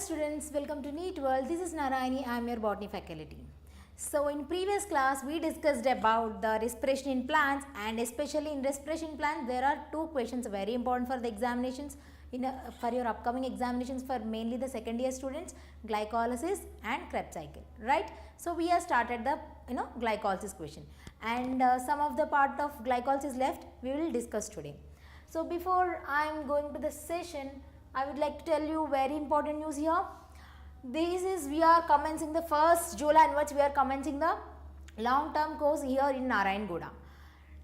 students, welcome to NEET World. This is Narayani, I am your Botany faculty. So in previous class we discussed about the respiration in plants, and especially in respiration plants there are two questions very important for the examinations for your upcoming examinations for mainly the second year students, glycolysis and Krebs cycle, right. So we have started the glycolysis question, and some of the part of glycolysis left we will discuss today. So before I am going to the session, I would like to tell you very important news here. This is, we are commencing the 1st July onwards, we are commencing the long term course here in Narayani,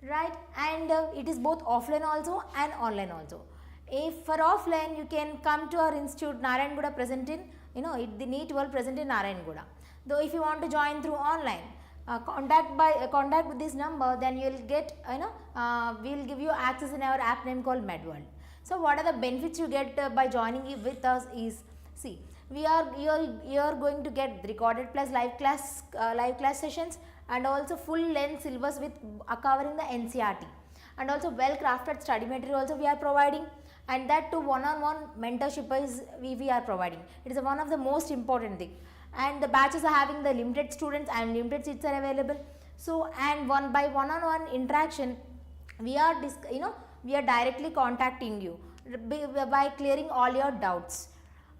right, and it is both offline also and online also. If for offline, you can come to our institute Narayani present in, the NEET World present in Narayani. Though if you want to join through online, contact with this number, then you will get, we will give you access in our app name called MedWorld. So what are the benefits you get by joining with us is, see, you are going to get recorded plus live class sessions, and also full length syllabus with covering the NCERT, and also well crafted study material also we are providing, and that too one-on-one mentorship is we are providing. It is one of the most important thing, and the batches are having the limited students and limited seats are available. So and by one-on-one interaction we are we are directly contacting you by clearing all your doubts,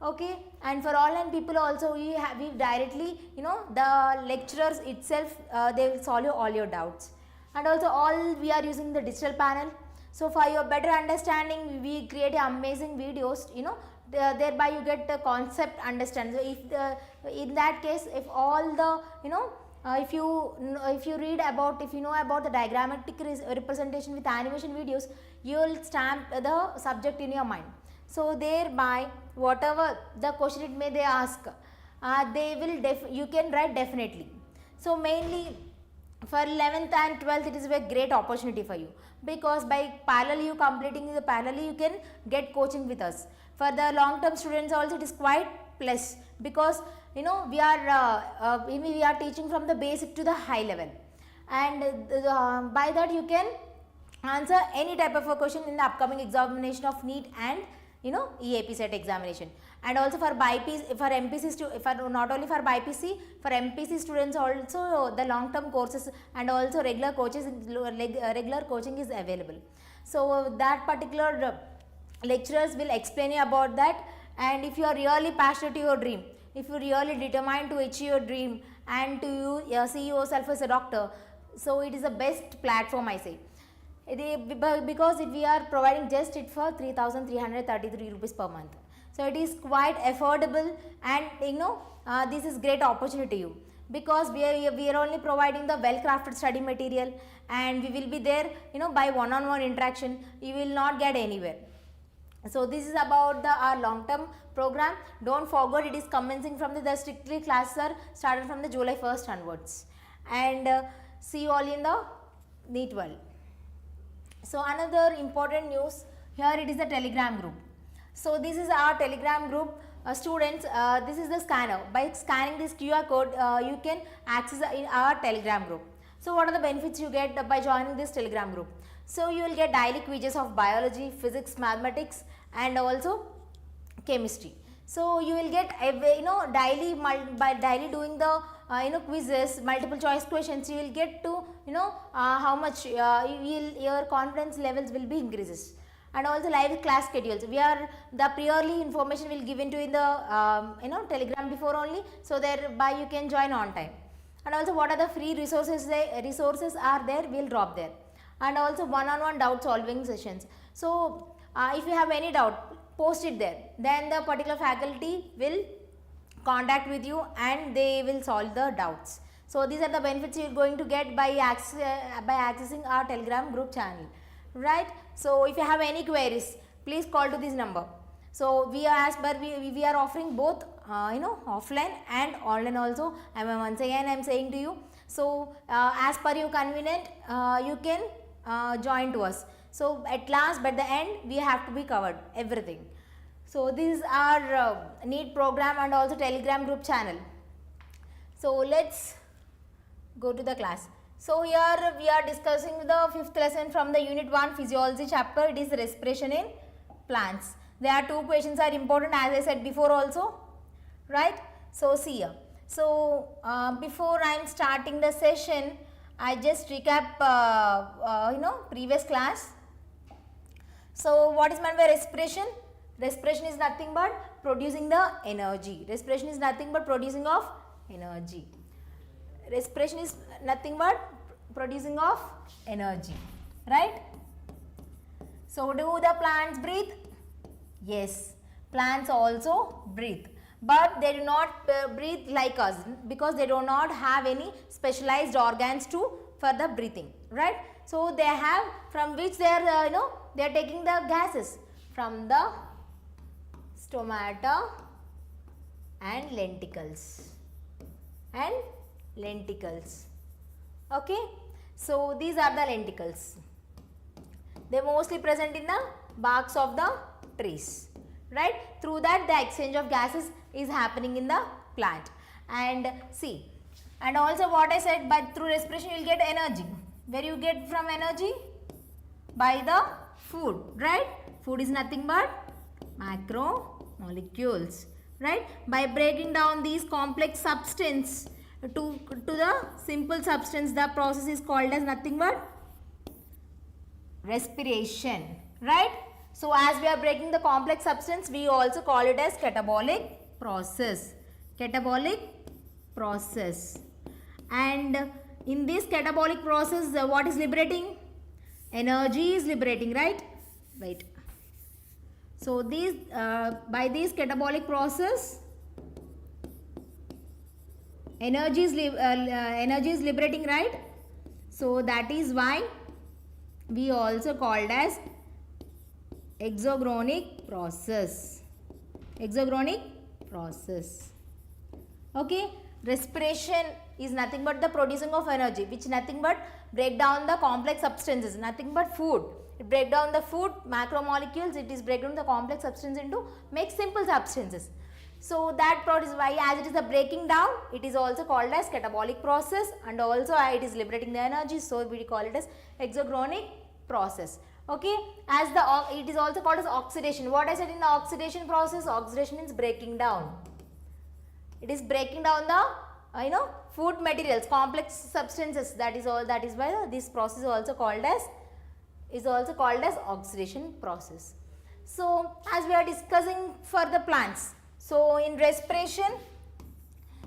okay. And for online people also we directly, the lecturers itself they will solve all your doubts, and also all we are using the digital panel. So for your better understanding we create amazing videos, thereby you get the concept understand. So if in that case, if all the if you know about the diagrammatic representation with animation videos, you will stamp the subject in your mind. So thereby whatever the question it may they ask, they will you can write definitely. So mainly for 11th and 12th it is a great opportunity for you, because by parallel you completing the parallel you can get coaching with us. For the long term students also it is quite plus, because we are teaching from the basic to the high level, and by that you can answer any type of a question in the upcoming examination of NEET and EAP set examination. And also for BIPC, for MPC, for not only for BIPC, for MPC students also the long term courses and also regular coaching is available. So that particular lecturers will explain you about that. And if you are really passionate to your dream, if you really determined to achieve your dream and to see yourself as a doctor, so it is the best platform I say. Because we are providing just it for 3,333 rupees per month. So it is quite affordable, and this is great opportunity to you, because we are only providing the well crafted study material, and we will be there by one-on-one interaction. You will not get anywhere. So this is about our long term program. Don't forget, it is commencing from the strictly classes are started from the July 1st onwards, and see you all in the NEET World. So another important news here, it is the Telegram group. So this is our Telegram group, students. This is the scanner. By scanning this QR code, you can access in our Telegram group. So what are the benefits you get by joining this Telegram group? So you will get daily quizzes of biology, physics, mathematics, and also chemistry. So you will get daily by daily doing the quizzes, multiple choice questions, you will get to how much your confidence levels will be increases. And also live class schedules, we are the priorly information will given to in the Telegram before only, so thereby you can join on time. And also what are the free resources are there, we will drop there. And also one-on-one doubt solving sessions. So if you have any doubt, post it there, then the particular faculty will contact with you and they will solve the doubts. So these are the benefits you are going to get by accessing our Telegram group channel, right. So if you have any queries, please call to this number. So we are offering both offline and online also. Once again I am saying to you, so as per your convenient you can join to us. So at last, but the end we have to be covered everything. So this is our NEET program and also Telegram group channel. So let's go to the class. So here we are discussing the 5th lesson from the unit 1 physiology chapter. It is respiration in plants. There are two questions are important, as I said before also. right? So see here. So before I am starting the session, I just recap previous class. So what is meant by respiration? Respiration is nothing but producing the energy. Respiration is nothing but producing of energy. Respiration is nothing but producing of energy, right? So do the plants breathe? Yes, plants also breathe, but they do not breathe like us, because they do not have any specialized organs for the breathing, right? So they have, from which they are they are taking the gases from the stomata and lenticles okay. So these are the lenticles. They mostly present in the barks of the trees, right? Through that the exchange of gases is happening in the plant. And see, and also what I said, but through respiration you will get energy. Where you get from energy? By the food, right? Food is nothing but macromolecules, right? By breaking down these complex substance to the simple substance, the process is called as nothing but respiration, right? So as we are breaking the complex substance, we also call it as catabolic process. Catabolic process. And in this catabolic process, what is liberating? Energy is liberating, right? Right. So these by this catabolic process, energy is liberating, right? So that is why we also called as exogonic process. Exogonic process. Okay. Respiration is nothing but the producing of energy, which nothing but break down the complex substances, nothing but food. It break down the food macromolecules, it is break down the complex substance into make simple substances. So that produce, why as it is the breaking down, it is also called as catabolic process, and also it is liberating the energy, so we call it as exogonic process. Okay, as the it is also called as oxidation. What I said in the oxidation process, oxidation is breaking down. It is breaking down the food materials, complex substances. That is all. That is why this process is also called as oxidation process. So as we are discussing for the plants, so in respiration,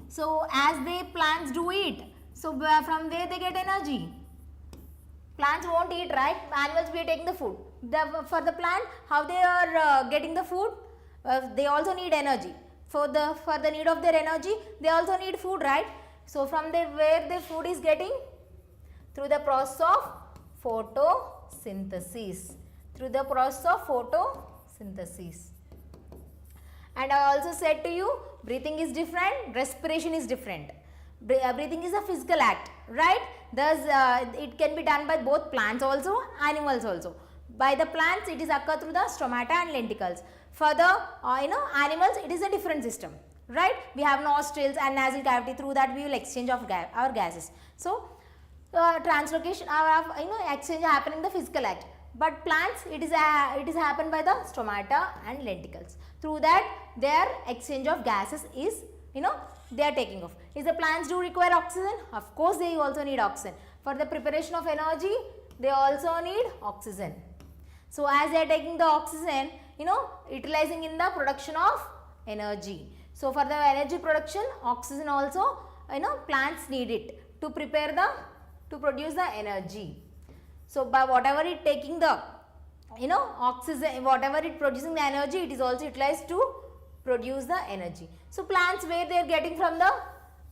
so as the plants do eat, so from where they get energy? Plants won't eat, right? Animals, we are taking the food. For the plant, how they are getting the food? They also need energy. For the need of their energy, they also need food, right? So from there, where the food is getting? Through the process of photosynthesis. Through the process of photosynthesis. And I also said to you, breathing is different, respiration is different. Breathing is a physical act, right? Thus, it can be done by both plants also, animals also. By the plants, it is occur through the stomata and lenticles. For the animals, it is a different system, right? We have nostrils and nasal cavity. Through that, we will exchange of our gases. So translocation, exchange happen in the physical act. But plants, it is happen by the stomata and lenticles. Through that, their exchange of gases is they are taking off. Is the plants do require oxygen? Of course, they also need oxygen. For the preparation of energy, they also need oxygen. So as they are taking the oxygen, utilizing in the production of energy. So for the energy production, oxygen also, plants need it to produce the energy. So by whatever it taking the, oxygen, whatever it producing the energy, it is also utilized to produce the energy. So plants, where they are getting from the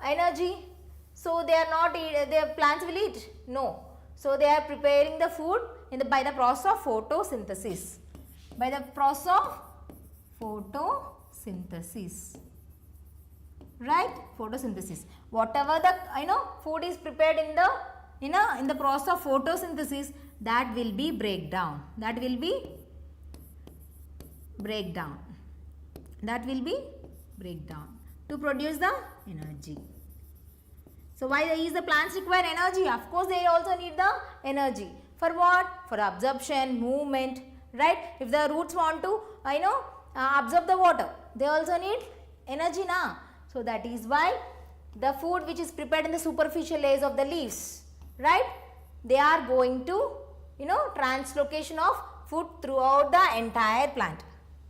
energy? So they are not, the plants will eat? No. So they are preparing the food by the process of photosynthesis. By the process of photosynthesis. Right? Photosynthesis. Whatever the food is prepared in the process of photosynthesis, that will be breakdown. That will be breakdown. That will be breakdown to produce the energy. So why is the plants require energy? Of course, they also need the energy. For what? For absorption, movement, right? If the roots want to, absorb the water, they also need energy na. So that is why the food which is prepared in the superficial layers of the leaves, right, they are going to, translocation of food throughout the entire plant,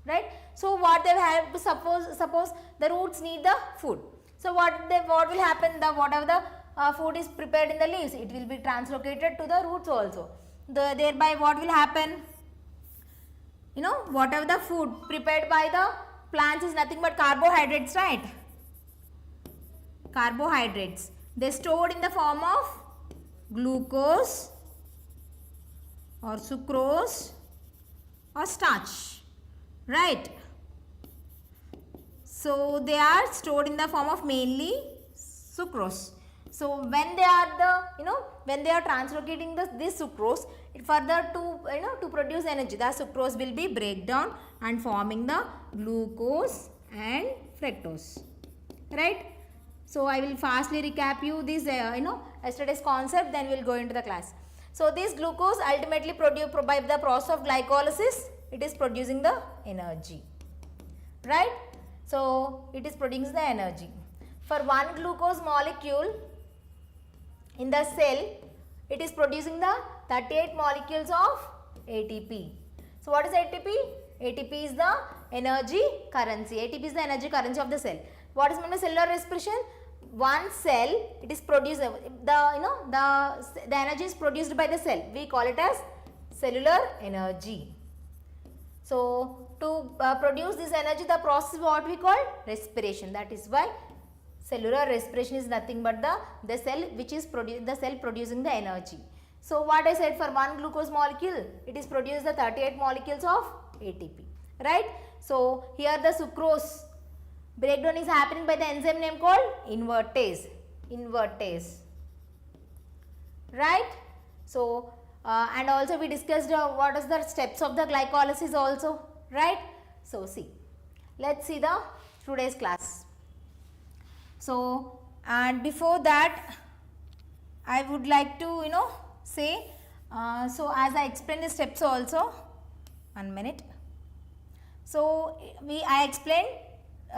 right. So what they have to suppose the roots need the food. So what will happen, whatever the food is prepared in the leaves, it will be translocated to the roots also. Thereby what will happen, whatever the food prepared by the plants is nothing but carbohydrates, right. Carbohydrates, they stored in the form of glucose or sucrose or starch, right. So they are stored in the form of mainly sucrose. So when they are when they are translocating this sucrose, further to produce energy, the sucrose will be break down and forming the glucose and fructose, right. So I will fastly recap you this yesterday's concept, then we will go into the class. So this glucose ultimately by the process of glycolysis, it is producing the energy, right. So it is producing the energy. For one glucose molecule in the cell, it is producing the 38 molecules of ATP. So what is ATP? ATP is the energy currency. ATP is the energy currency of the cell. What is meant by cellular respiration? One cell, it is produced, the energy is produced by the cell. We call it as cellular energy. So to produce this energy, the process is what we call respiration. That is why cellular respiration is nothing but the cell which is producing the energy. So what I said, for one glucose molecule, it is produced the 38 molecules of ATP, right. So here the sucrose breakdown is happening by the enzyme name called invertase, right. So and also we discussed what is the steps of the glycolysis also, right. So see, let's see the today's class. So and before that I would like to say, so as I explained the steps also, 1 minute. So I explained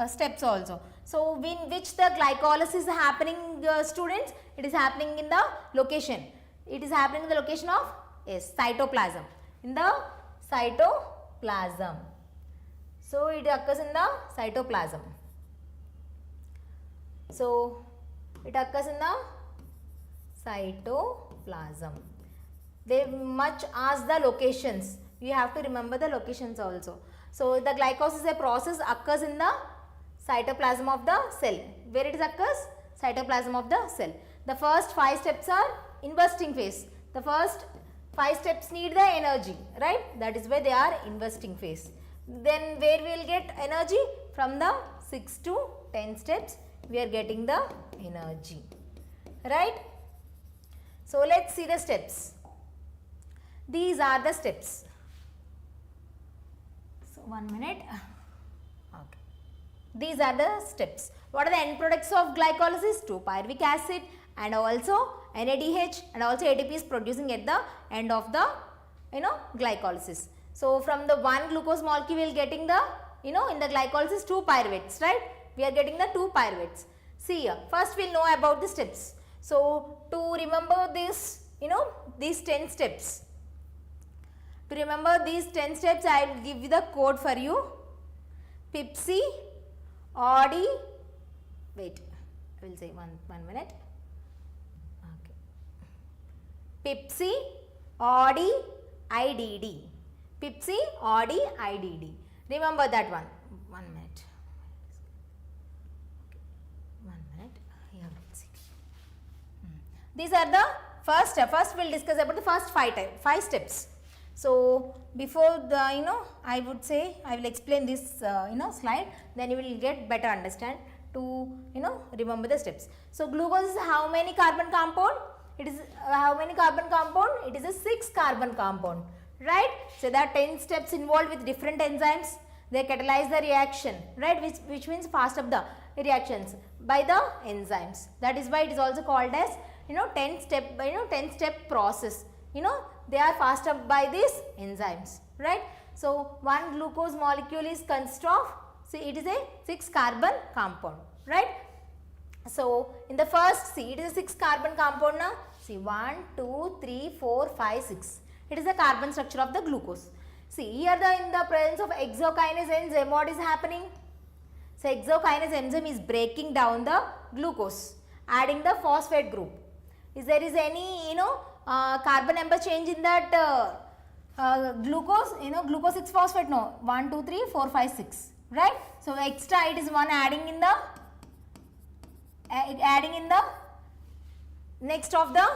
steps also. So in which the glycolysis is happening, students, it is happening in the location. It is happening in the location of cytoplasm. In the cytoplasm. So it occurs in the cytoplasm. So it occurs in the cytoplasm. They much ask the locations. You have to remember the locations also. So the glycolysis process occurs in the cytoplasm of the cell. Where it occurs? Cytoplasm of the cell. The first 5 steps are investing phase. The first 5 steps need the energy, right? That is why they are investing phase. Then where we will get energy? From the 6 to 10 steps we are getting the energy, right? So let's see the steps. These are the steps. So 1 minute. Okay. These are the steps. What are the end products of glycolysis? 2-pyruvic acid and also NADH and also ATP is producing at the end of the glycolysis. So from the one glucose molecule we are getting the in the glycolysis 2 pyruvates, right? We are getting the 2 pyruvates. See here, first we will know about the steps. So to remember this, these 10 steps. To remember these 10 steps, I will give you the code for you. Pipsi, Audi, wait, I will say one minute. Okay. Pipsi, Audi, IDD. Pipsi, Audi, IDD. Remember that one. 1 minute. 1 minute. Here we'll see. These are the first step. First we'll discuss about the first 5 steps. So before the I would say I will explain this slide, then you will get better understand to remember the steps. So glucose is how many carbon compound? It is how many carbon compound? It is a 6 carbon compound, right? So there are 10 steps involved with different enzymes. They catalyze the reaction, right? Which means fast up the reactions by the enzymes. That is why it is also called as 10 step process. They are fast up by these enzymes, right? So one glucose molecule is consist of see it is a 6 carbon compound, right? So in the first, see it is a 6 carbon compound now. See 1, 2, 3, 4, 5, 6. It is the carbon structure of the glucose. See here in the presence of hexokinase enzyme, what is happening? So hexokinase enzyme is breaking down the glucose, adding the phosphate group. Is there is any carbon number change in that glucose? Glucose 6 phosphate, no. 1, 2, 3, 4, 5, 6. Right? So extra it is one adding in the next of the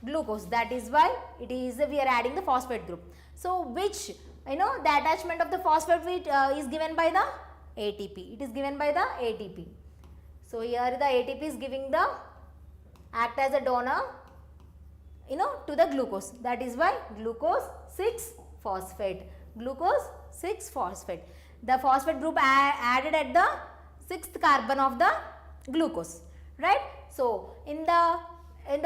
glucose. That is why it is we are adding the phosphate group. So which the attachment of the phosphate is given by the ATP. It is given by the ATP. So here the ATP is giving the act as a donor to the glucose. That is why glucose 6 phosphate. Glucose 6 phosphate. The phosphate group added at the 6th carbon of the glucose, right? So in the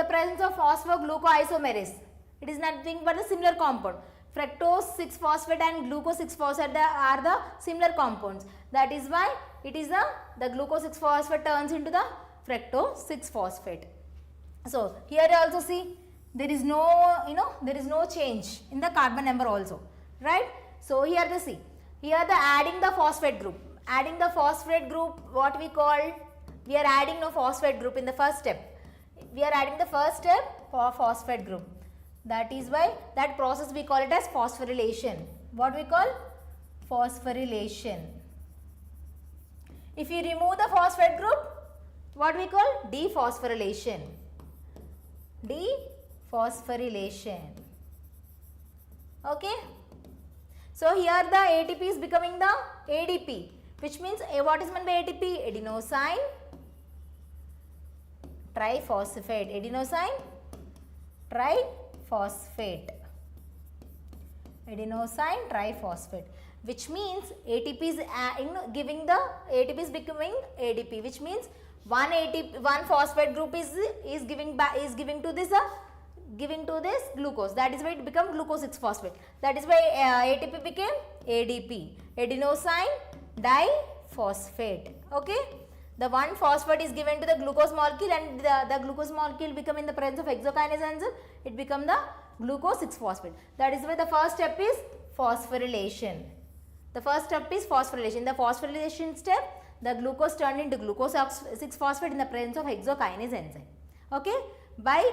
presence of phosphoglucoisomerase, it is nothing but a similar compound. Fructose 6 phosphate and glucose 6 phosphate are the similar compounds. That is why it is the glucose 6 phosphate turns into the fructose 6 phosphate. So here also see there is no change in the carbon number also, right? So here the see, here the adding the phosphate group. Adding the phosphate group, what we call, we are adding no phosphate group in the first step. We are adding the first step for phosphate group. That is why that process we call it as phosphorylation. What we call? Phosphorylation. If you remove the phosphate group, what we call? Dephosphorylation. Dephosphorylation. Okay. So here the ATP is becoming the ADP, which means what is meant by ATP? Adenosine triphosphate. Adenosine triphosphate. Adenosine triphosphate, which means ATP is giving the ATP is becoming ADP, which means one phosphate group is giving to this glucose. That is why it become glucose 6 phosphate. That is why ATP became ADP, adenosine diphosphate. Okay. The one phosphate is given to the glucose molecule, and the glucose molecule become in the presence of hexokinase enzyme, it become the glucose 6 phosphate. That is why the first step is phosphorylation. The first step is phosphorylation. In the phosphorylation step, the glucose turned into glucose 6 phosphate in the presence of hexokinase enzyme. Okay. By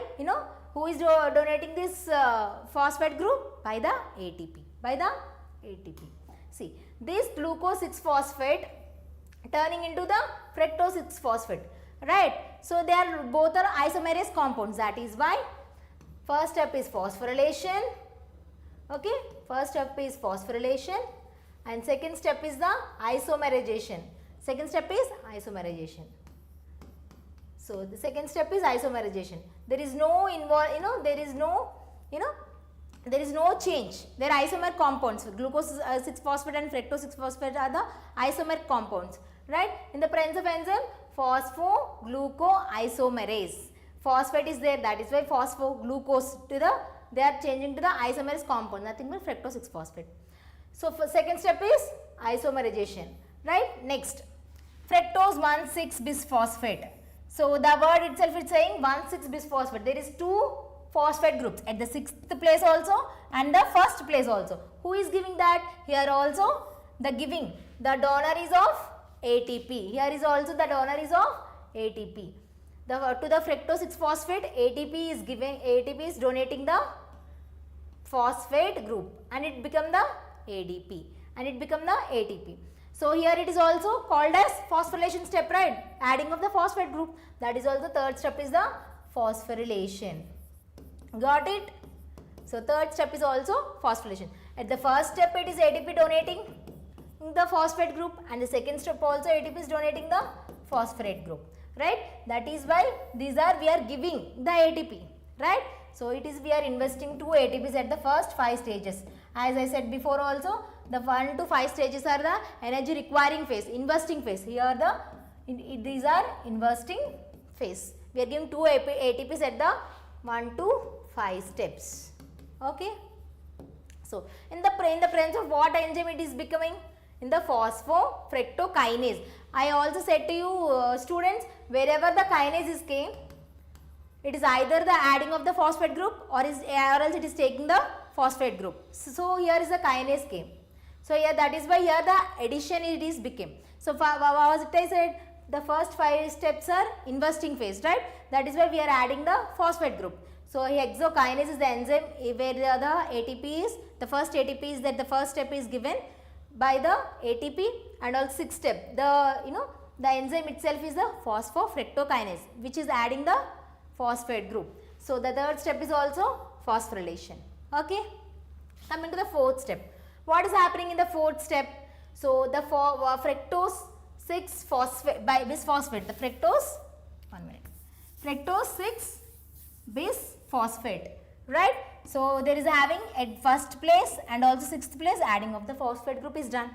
who is donating this phosphate group? By the ATP. By the ATP. See, this glucose 6 phosphate turning into the fructose 6 phosphate, right? So they are both are isomerase compounds. That is why first step is phosphorylation. Okay, first step is phosphorylation, and second step is the isomerization. Second step is isomerization. So the second step is isomerization. There is no there is no change. They are isomer compounds. Glucose 6 phosphate and fructose 6 phosphate are the isomer compounds, right? In the presence of enzyme, phosphoglucoisomerase. Phosphate is there. That is why phosphoglucose they are changing to the isomerase compound. Nothing but fructose 6 phosphate. So for second step is isomerization, right? Next, fructose 1,6 bisphosphate. So the word itself is saying 1,6 bisphosphate. There is two phosphate groups at the 6th place also and the first place also. Who is giving that? Here also the donor is of ATP. Here is also the donor is of ATP. To the fructose 6 phosphate, ATP is donating the phosphate group, and it become the ADP, and it become the ATP. So here it is also called as phosphorylation step, right? Adding of the phosphate group. That is also third step is the phosphorylation. Got it? So third step is also phosphorylation. At the first step it is ATP donating the phosphate group, and the second step also ATP is donating the phosphate group, right? That is why we are giving the ATP, right? So it is we are investing 2 ATPs at the first 5 stages. As I said before also, the 1 to 5 stages are the energy requiring phase, investing phase. Here these are investing phase. We are giving 2 ATPs at the 1 to 5 steps. Okay. So in the presence of what enzyme it is becoming? in the phosphofructokinase. I also said to you students, wherever the kinase came, it is either the adding of the phosphate group or else it is taking the phosphate group. So here is the kinase came. So here that is why here the addition it is became. So what was it I said? The first 5 steps are investing phase, right? That is why we are adding the phosphate group. So hexokinase is the enzyme where the ATP is, the first ATP is that the first step is given by the ATP, and also 6th step, the enzyme itself is the phosphofructokinase, which is adding the phosphate group. So the 3rd step is also phosphorylation. Okay. Coming to the 4th step. What is happening in the 4th step? So the fructose 6 phosphate by bisphosphate, the fructose 6 bisphosphate, right? So there is having at 1st place and also 6th place adding of the phosphate group is done,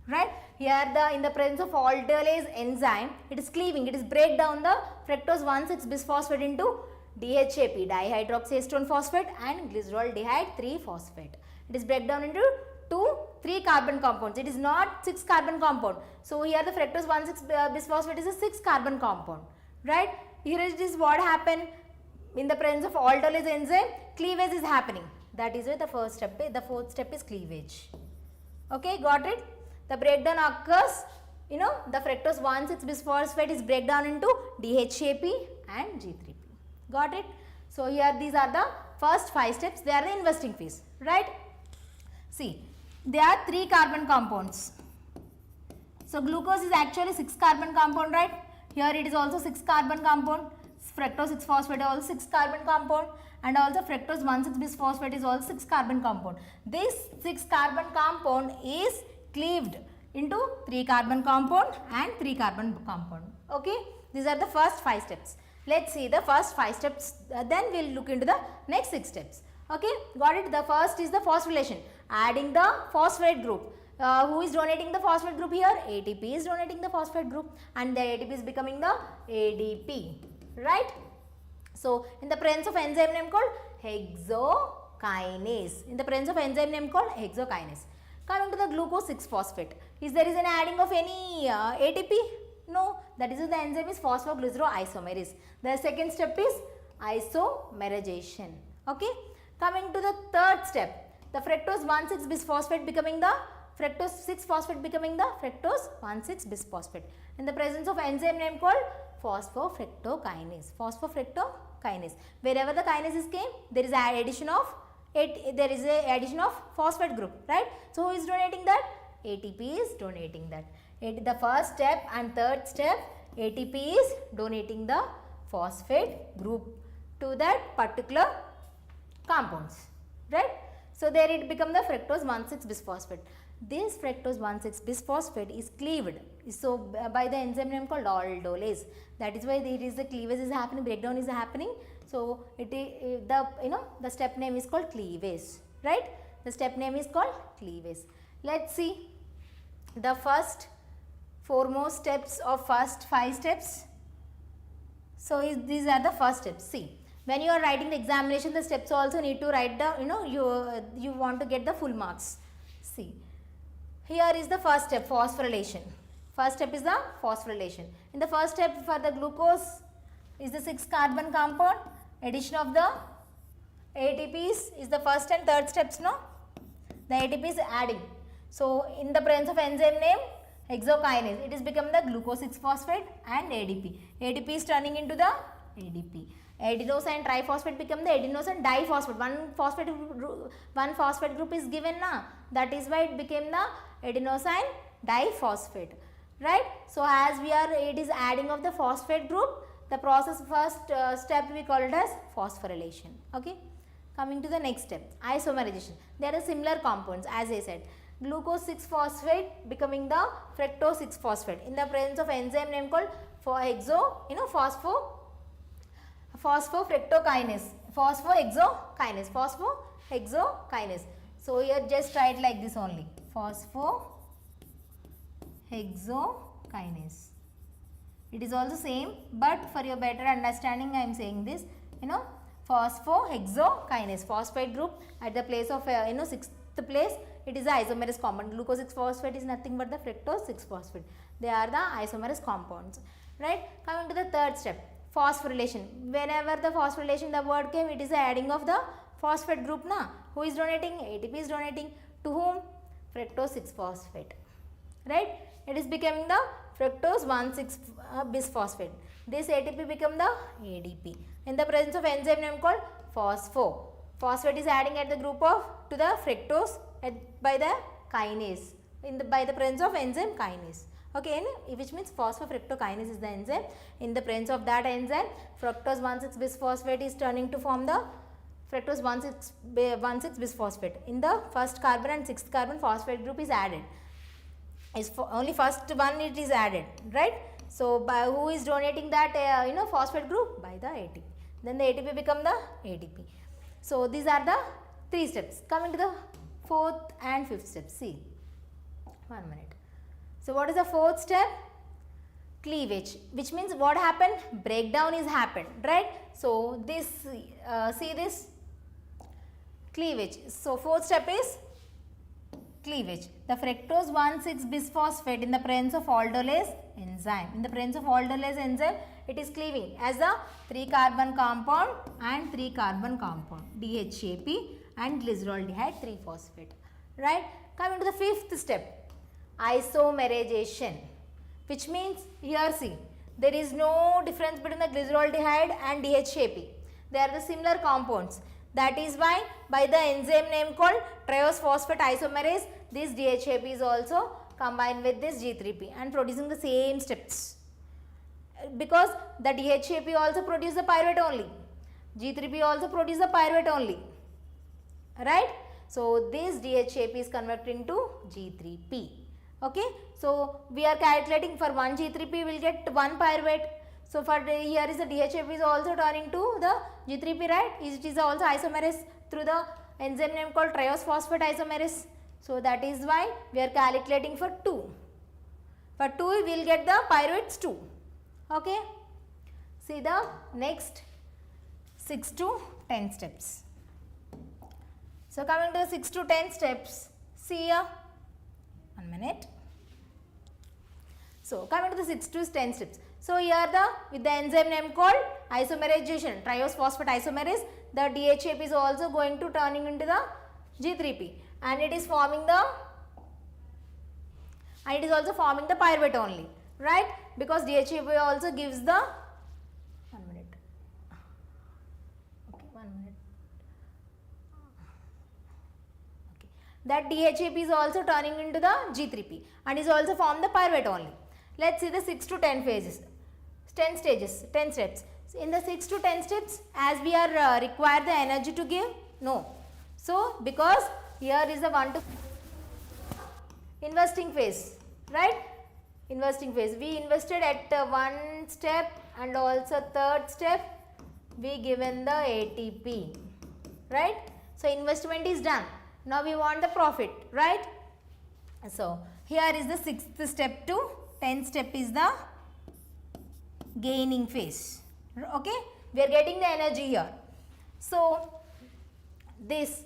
right? Here in the presence of aldolase enzyme, it is cleaving, it is break down the fructose 1,6 bisphosphate into DHAP, dihydroxyacetone phosphate, and glyceroldehyde 3-phosphate. It is break down into 3 carbon compounds. It is not 6 carbon compound. So here the fructose 1,6 bisphosphate is a 6 carbon compound, right? Here it is what happened in the presence of aldolase enzyme, cleavage is happening. That is why the 4th step is cleavage. Okay, got it? The breakdown occurs, the fructose 1,6 bisphosphate is break down into DHAP and G3P. Got it? So here these are the first 5 steps. They are the investing phase, right? See, there are 3 carbon compounds. So glucose is actually 6 carbon compound, right? Here it is also 6 carbon compound. Fructose 6 phosphate is also 6 carbon compound, and also fructose 1,6 bisphosphate is also 6 carbon compound. This 6 carbon compound is cleaved into 3 carbon compound and 3 carbon compound. Okay, these are the first 5 steps. Let's see the first 5 steps, then we will look into the next 6 steps. Okay, got it? The first is the phosphorylation, adding the phosphate group. Who is donating the phosphate group here? ATP is donating the phosphate group, and the ATP is becoming the ADP, right? So in the presence of enzyme name called hexokinase. In the presence of enzyme name called hexokinase. Coming to the glucose 6-phosphate. Is there an adding of any ATP? No. That is the enzyme is phosphoglyceroisomerase. The second step is isomerization. Okay. Coming to the 3rd step. The fructose 1,6 bisphosphate becoming the fructose 6-phosphate becoming the fructose 1,6 bisphosphate. In the presence of enzyme name called phosphofructokinase. Phosphofructokinase. Wherever the kinase came, there is addition of phosphate group, right? So who is donating that? ATP is donating that. The first step and 3rd step, ATP is donating the phosphate group to that particular compounds, right? So there it become the fructose 1,6 bisphosphate. This fructose 1,6 bisphosphate is cleaved by the enzyme name called aldolase. That is why there is the cleavage is happening, breakdown is happening. So it is the step name is called cleavage, right? The step name is called cleavage. Let's see the first 4 more steps of first 5 steps. So these are the first steps. See, when you are writing the examination, the steps also need to write the, you want to get the full marks. See, here is the first step, phosphorylation. First step is the phosphorylation. In the first step for the glucose is the 6 carbon compound. Addition of the ATPs is the first and 3rd steps, no? The ATP is adding. So in the presence of enzyme name hexokinase, it is become the glucose 6-phosphate and ADP. ADP is turning into the ADP. Adenosine triphosphate become the adenosine diphosphate. One phosphate group is given na. That is why it became the adenosine diphosphate, right? So as it is adding of the phosphate group, the process first step we call it as phosphorylation. Okay. Coming to the next step, isomerization. There are similar compounds as I said. Glucose 6-phosphate becoming the fructose 6-phosphate in the presence of enzyme name called phosphofructokinase. Phosphohexokinase. So here just write like this only. Phosphohexokinase. It is also same, but for your better understanding I am saying this, phosphohexokinase, phosphate group at the place of 6th place, It is the isomerase compound. Glucose 6-phosphate is nothing but the fructose 6-phosphate. They are the isomerase compounds. Right? Coming to the third step, phosphorylation. Whenever the phosphorylation the word came, it is the adding of the phosphate group. Na? Who is donating? ATP is donating. To whom? Fructose 6-phosphate. Right? It is becoming the fructose 1,6-bisphosphate. This ATP become the ADP. In the presence of enzyme name called phospho. Phosphate is adding at the group of to the fructose by the kinase. By the presence of enzyme kinase. Okay, which means phosphofructokinase is the enzyme. In the presence of that enzyme, fructose 1,6-bisphosphate is turning to form the fructose 1,6-bisphosphate. In the first carbon and sixth carbon, phosphate group is added. Only first one it is added, right? So by who is donating that phosphate group? By the ATP. Then the ATP become the ADP. So these are the 3 steps. Coming to the fourth and fifth step. See, 1 minute. So what is the fourth step? Cleavage, which means what happened? Breakdown is happened, right? So this see this cleavage. So fourth step is cleavage. The fructose 1,6-bisphosphate in the presence of aldolase enzyme. In the presence of aldolase enzyme, it is cleaving as a 3-carbon compound and 3-carbon compound, DHAP and glyceroldehyde 3-phosphate. Right? Coming to the fifth step, isomerization, which means here see, there is no difference between the glyceroldehyde and DHAP. They are the similar compounds. That is why by the enzyme name called triose phosphate isomerase, this DHAP is also combined with this G3P and producing the same steps. Because the DHAP also produces the pyruvate only. G3P also produces the pyruvate only. Right? So this DHAP is converting to G3P. Okay? So we are calculating for 1 G3P we will get 1 pyruvate. So for here is the DHAP is also turning to the G3P, right? It is also isomerase through the enzyme name called triose phosphate isomerase. So that is why we are calculating for 2. For 2 we will get the pyruvates 2. Okay. See the next 6 to 10 steps. So coming to the 6 to 10 steps, see here, 1 minute. So coming to the 6 to 10 steps. So here with the enzyme name called isomerization, triose phosphate isomerase, the DHAP is also going to turning into the G3P and it is forming the, and it is also forming the pyruvate only, right? Because DHAP also gives the, 1 minute, okay, 1 minute, okay, that DHAP is also turning into the G3P and is also formed the pyruvate only. Let's see the 6 to 10 phases, 10 stages, 10 steps. So in the 6 to 10 steps, as we are require the energy to give? No. So because here is the 1 to investing phase, right? Investing phase. We invested at 1 step and also 3rd step we given the ATP, right? So investment is done. Now we want the profit, right? So here is the 6th step to 10th step is the gaining phase. Okay, we are getting the energy here. So this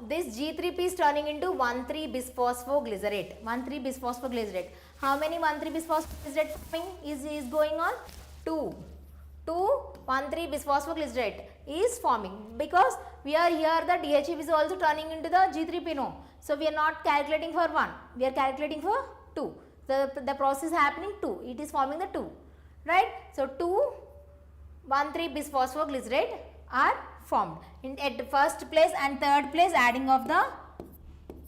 this G3P is turning into 1,3-bisphosphoglycerate. 1,3-bisphosphoglycerate. How many 1,3-bisphosphoglycerate is going on? 2. 1,3-bisphosphoglycerate is forming because we are here the DHAP is also turning into the G3P, no. So we are not calculating for 1, we are calculating for 2. The process happening 2, it is forming the 2, right? So 2 1,3-bisphosphoglycerate are formed. At first place and third place adding of the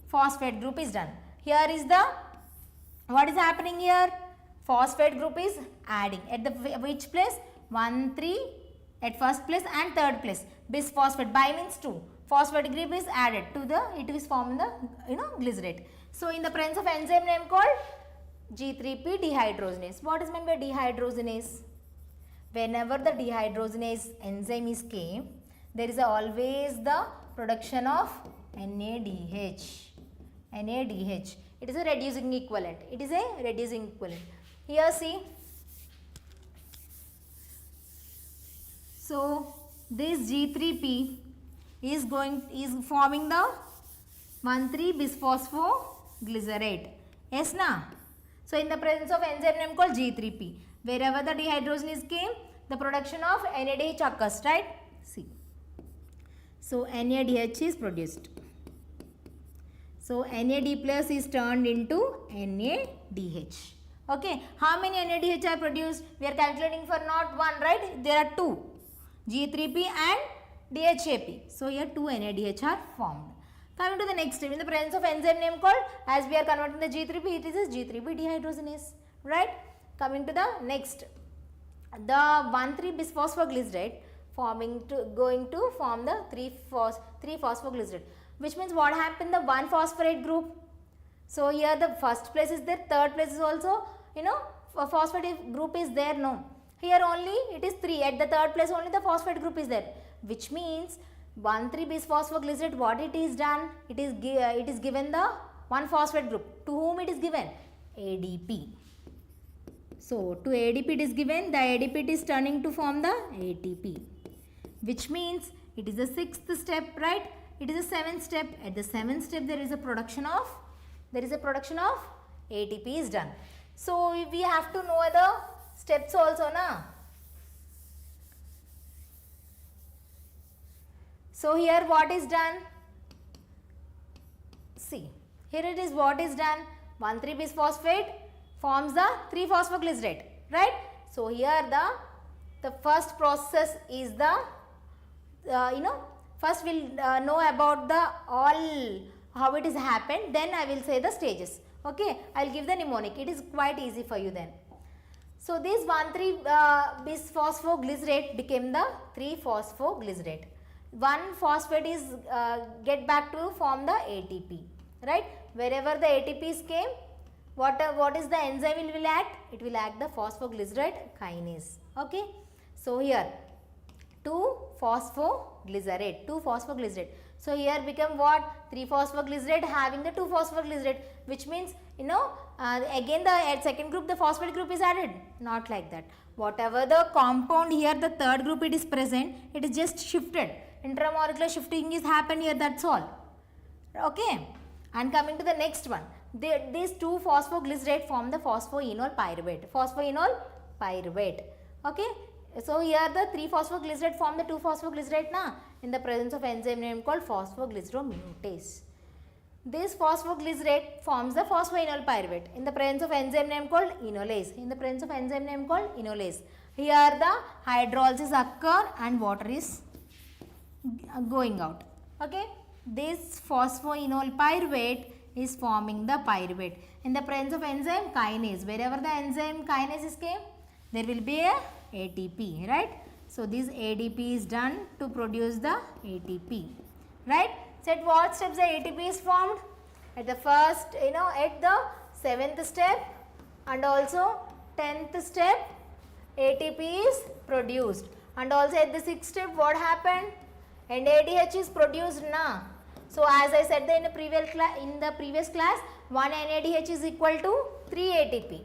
phosphate group is done. Here is the, what is happening here? Phosphate group is adding at the which place? 1, 3 at first place and third place. Bisphosphate, bi means 2. Phosphate group is added to the, it is formed the glycerate. So in the presence of enzyme name called G3P dehydrogenase. What is meant by dehydrogenase? Whenever the dehydrogenase enzyme is came, there is always the production of NADH. NADH. It is a reducing equivalent. It is a reducing equivalent. Here see. So this G3P is forming the 1,3-bisphosphoglycerate. Yes, na? So, in the presence of enzyme name called G3P. Wherever the dehydrogenase came, the production of NADH occurs, right? See. So, NADH is produced. So, NAD plus is turned into NADH. Okay. How many NADH are produced? We are calculating for not one, right? There are two. G3P and DHAP. So, here two NADH are formed. Coming to the next step, in the presence of enzyme name called, as we are converting the G3P, it is G3P dehydrogenase, right? Coming to the next, the 1,3-bisphosphoglycerate going to form the 3-phosphoglycerate, which means what happened, the 1 phosphorate group. So, here the first place is there, third place is also, a phosphate group is there, no. Here only it is 3, at the third place only the phosphate group is there, which means 1,3-bisphosphoglycerate, what it is done? It is given the 1 phosphate group. To whom it is given? ADP. So, to ADP it is given, the ADP is turning to form the ATP, which means it is the 6th step, right? It is the 7th step. At the 7th step there is a production of ATP is done. So, we have to know the steps also, na? So, here what is done? See, here it is what is done. 1,3-bisphosphate forms the 3-phosphoglycerate, right? So, here the first process is the, first we will know about the how it is happened, then I will say the stages. Okay, I will give the mnemonic. It is quite easy for you then. So, this 1,3-bisphosphoglycerate became the 3-phosphoglycerate. 1 phosphate is get back to form the ATP, right? Wherever the ATPs came, what is the enzyme it will act? It will act the phosphoglycerate kinase. Okay. So, here 2-phosphoglycerate. So, here become what? 3-phosphoglycerate having the 2-phosphoglycerate, which means again the second group, the phosphate group is added. Not like that. Whatever the compound here, the third group it is present, it is just shifted. Intramolecular shifting is happened here, that's all. Okay. And coming to the next one, these 2-phosphoglycerate form the phosphoenol pyruvate. Okay. So, here the 3-phosphoglycerate form the 2-phosphoglycerate na, in the presence of enzyme name called phosphoglyceromutase. This phosphoglycerate forms the phosphoenol pyruvate in the presence of enzyme name called enolase. Here the hydrolysis occur and water is going out. Okay. This phosphoenol pyruvate is forming the pyruvate in the presence of enzyme kinase. Wherever the enzyme kinase came, there will be a ATP, right? So, this ADP is done to produce the ATP, right? So, at what steps the ATP is formed? At the first, at the 7th step and also 10th step, ATP is produced. And also at the 6th step, what happened? NADH is produced, na. So, as I said in the previous class, 1 NADH is equal to 3 ATP,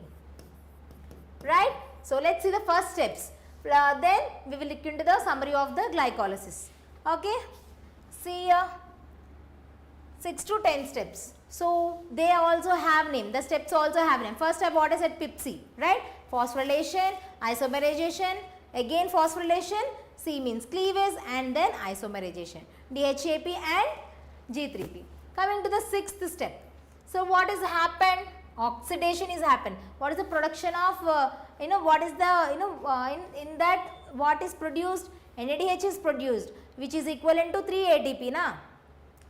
right? So, let us see the first steps. Then we will look into the summary of the glycolysis. Okay. See here, 6 to 10 steps. So, they also have name. The steps also have name. First step, what is at PIPC, right? Phosphorylation, isomerization, again phosphorylation, C means cleavage and then isomerization, DHAP and G3P. Coming to the 6th step. So, what is happened? Oxidation is happened. What is the production of, what is the, in that what is produced? NADH is produced, which is equivalent to 3 ATP, na?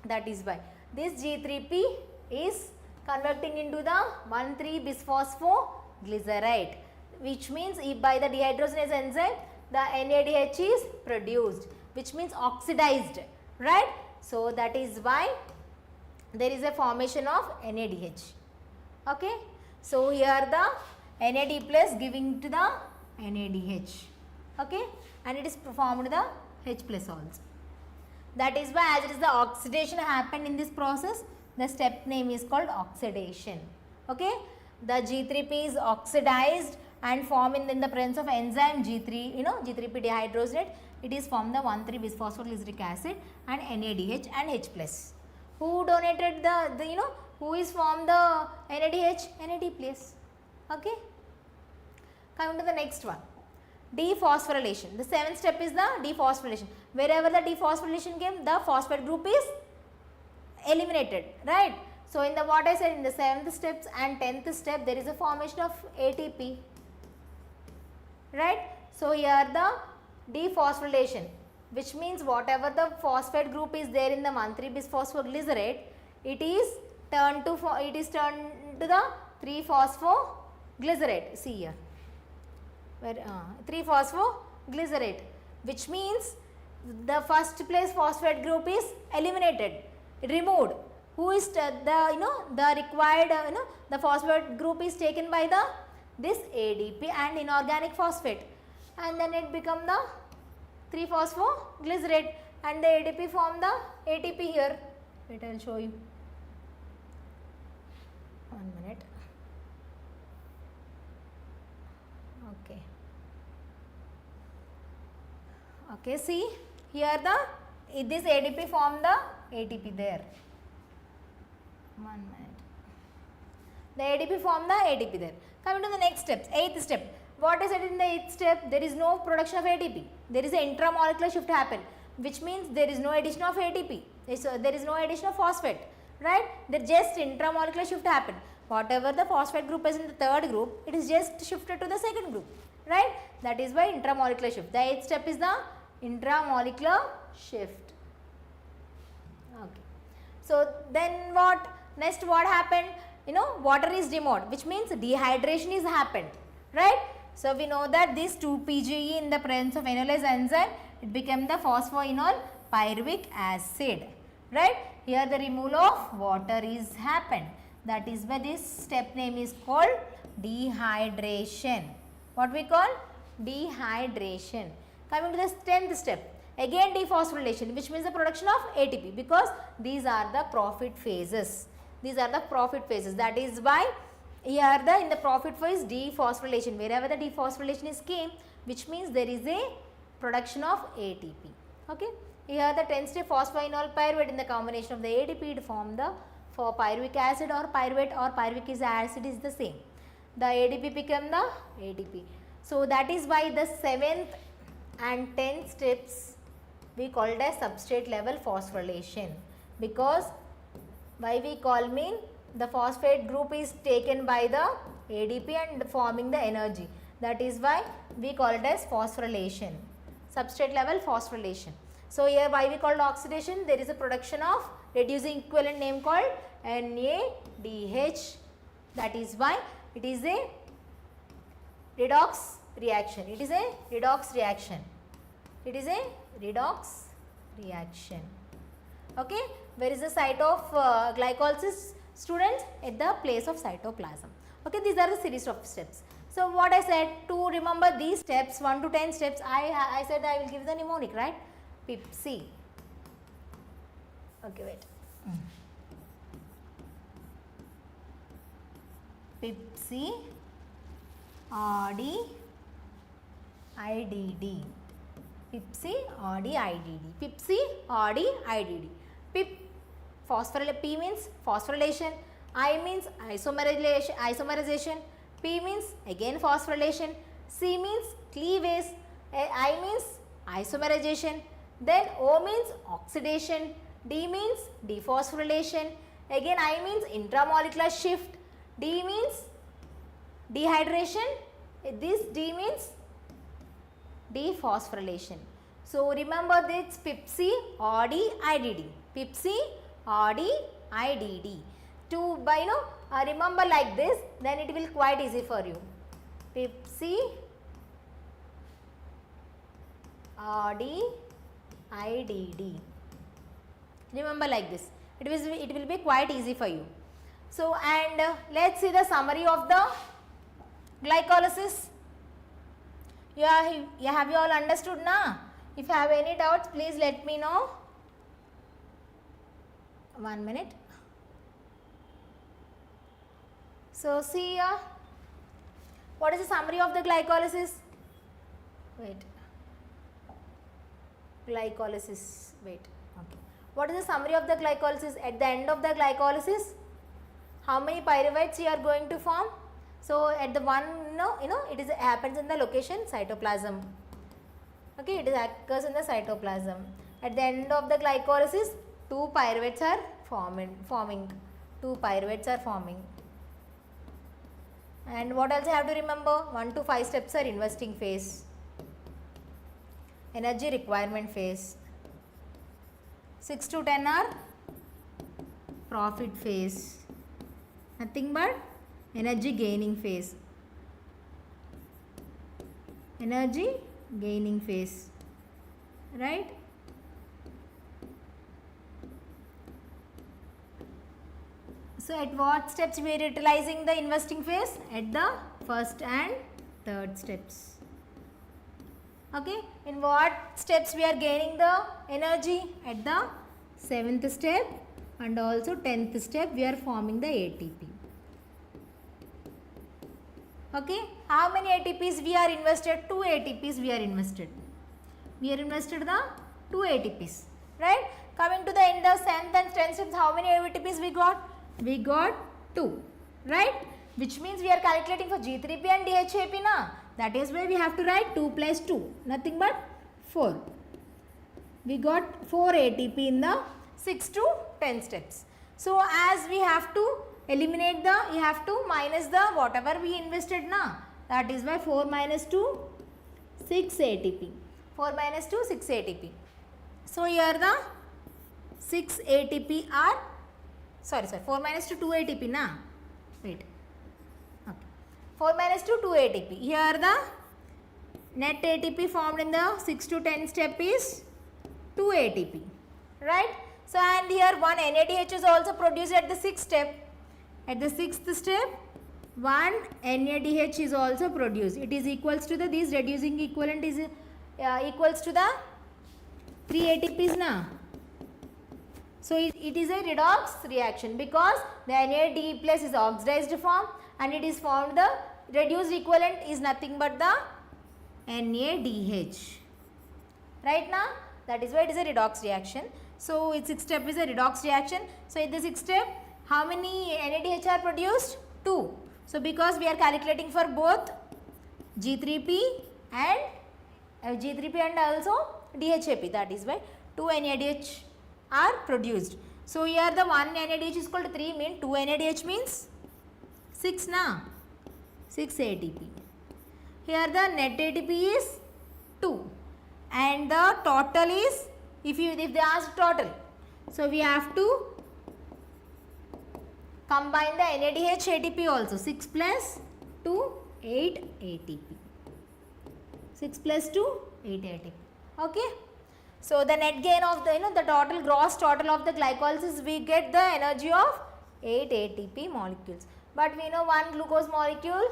That is why this G3P is converting into the 1,3-bisphosphoglycerate, which means if by the dehydrogenase enzyme, the NADH is produced, which means oxidized, right? So, that is why there is a formation of NADH. Okay. So, here the NAD plus giving to the NADH, okay, and it is formed the H plus also. That is why as it is the oxidation happened in this process, the step name is called oxidation. Okay. The G3P is oxidized and formed in the presence of enzyme G3, G3P dehydrogenate. It is formed the 1,3-bisphosphoglyceric acid and NADH and H plus. Who donated the you know, who is formed the NADH? NAD please. Okay. Coming to the next one. Dephosphorylation. The 7th step is the dephosphorylation. Wherever the dephosphorylation came, the phosphate group is eliminated, right? So, in the what I said, in the 7th steps and 10th step, there is a formation of ATP, right? So, here the dephosphorylation, which means whatever the phosphate group is there in the 1,3-bisphosphoglycerate, it is turned to the 3-phosphoglycerate. See here, where 3-phosphoglycerate, which means the first place phosphate group is eliminated, removed. Who is the the required the phosphate group is taken by the this ADP and inorganic phosphate, and then it become the 3-phosphoglycerate, and the ADP form the ATP here. Wait, I will show you. 1 minute. Okay. Okay, see here this ADP form the ATP there. 1 minute. The ADP form the ATP there. Coming to the next steps, 8th step. What is it in the 8th step? There is no production of ATP. There is an intramolecular shift happen, which means there is no addition of ATP. So there is no addition of phosphate, right? There just intramolecular shift happen. Whatever the phosphate group is in the 3rd group, it is just shifted to the 2nd group, right? That is by intramolecular shift. The 8th step is the intramolecular shift. Okay. So then what? Next what happened? Water is demoed, which means dehydration is happened, right? So we know that this 2-PGE in the presence of enolase enzyme, it became the phosphoenol pyruvic acid, right? Here the removal of water is happened. That is why this step name is called dehydration. What we call? Dehydration. Coming to the 10th step. Again dephosphorylation, which means the production of ATP, because these are the profit phases. These are the profit phases. That is why here in the profit phase dephosphorylation, wherever the dephosphorylation is came, which means there is a production of ATP. Okay. Here the 10th step phosphoenol pyruvate, in the combination of the ATP to form the pyruvic acid or pyruvate or pyruvic acid is the same. The ADP become the ATP. So that is why the 7th and 10th steps we called as substrate level phosphorylation, because why we call mean the phosphate group is taken by the ADP and forming the energy. That is why we call it as phosphorylation, substrate level phosphorylation. So here why we called oxidation? There is a production of reducing equivalent name called NADH. That is why it is a redox reaction. It is a redox reaction. It is a redox reaction. Okay. Where is the site of glycolysis, students? At the place of cytoplasm. Okay. These are the series of steps. So what I said, to remember these steps 1 to 10 steps, I said I will give the mnemonic, right? PIPC. Okay, wait. PIPC, RD, IDD. PIPC, RD, IDD. PIPC, RD, IDD. PIP, P means phosphorylation, I means isomerization, P means again phosphorylation, C means cleavage, I means isomerization, then O means oxidation, D means dephosphorylation, again I means intramolecular shift, D means dehydration, this D means dephosphorylation. So remember this PIPC, RD, IDD. PIPC, RD, IDD. To remember like this, then it will quite easy for you. PIPC, RD, IDD. Remember like this. It will be quite easy for you. So and let's see the summary of the glycolysis. Have you all understood now? If you have any doubts, please let me know. 1 minute. So see here, what is the summary of the glycolysis? Wait. Glycolysis, wait. Okay. What is the summary of the glycolysis? At the end of the glycolysis, how many pyruvates you are going to form? So at the one, it is happens in the location cytoplasm. Okay, it occurs in the cytoplasm. At the end of the glycolysis, 2 pyruvates are forming. 2 pyruvates are forming. And what else you have to remember? 1 to 5 steps are investing phase, energy requirement phase. 6 to 10 are profit phase. Nothing but energy gaining phase. Energy gaining phase. Right? So at what steps we are utilizing the investing phase? At the first and third steps. Okay, in what steps we are gaining the energy? At the 7th step and also 10th step we are forming the ATP. Okay, how many ATPs we are invested? 2 ATPs we are invested. We are invested the 2 ATPs, right? Coming to the end of 7th and 10th steps, how many ATPs we got? We got 2, right? Which means we are calculating for G3P and DHAP na. That is why we have to write 2 plus 2, nothing but 4. We got 4 ATP in the 6 to 10 steps. So as we have to eliminate the, you have to minus the whatever we invested na. That is why 4 minus 2, 6 ATP. 4 minus 2, 6 ATP. So here the 6 ATP are, 4 minus 2, 2 ATP na. Wait. Okay. 4 minus 2, 2 ATP. Here the net ATP formed in the 6 to 10 step is 2 ATP. Right? So and here one NADH is also produced at the 6th step. At the 6th step, one NADH is also produced. It is equals to the, this reducing equivalent is equals to the 3 ATPs na. So it is a redox reaction because the NAD plus is oxidized form and it is formed, the reduced equivalent is nothing but the NADH. Right now? That is why it is a redox reaction. So its 6th step is a redox reaction. So in the 6th step, how many NADH are produced? 2. So because we are calculating for both G3P and also DHAP, that is why 2 NADH are produced. So here the 1 NADH is equal to 3 means 2 NADH means 6 na, 6 ATP. Here the net ATP is 2 and the total is, if they ask total, so we have to combine the NADH ATP also. 6 plus 2, 8 ATP. 6 plus 2, 8 ATP. Okay. So the net gain of the, the total, gross total of the glycolysis, we get the energy of 8 ATP molecules. But we know one glucose molecule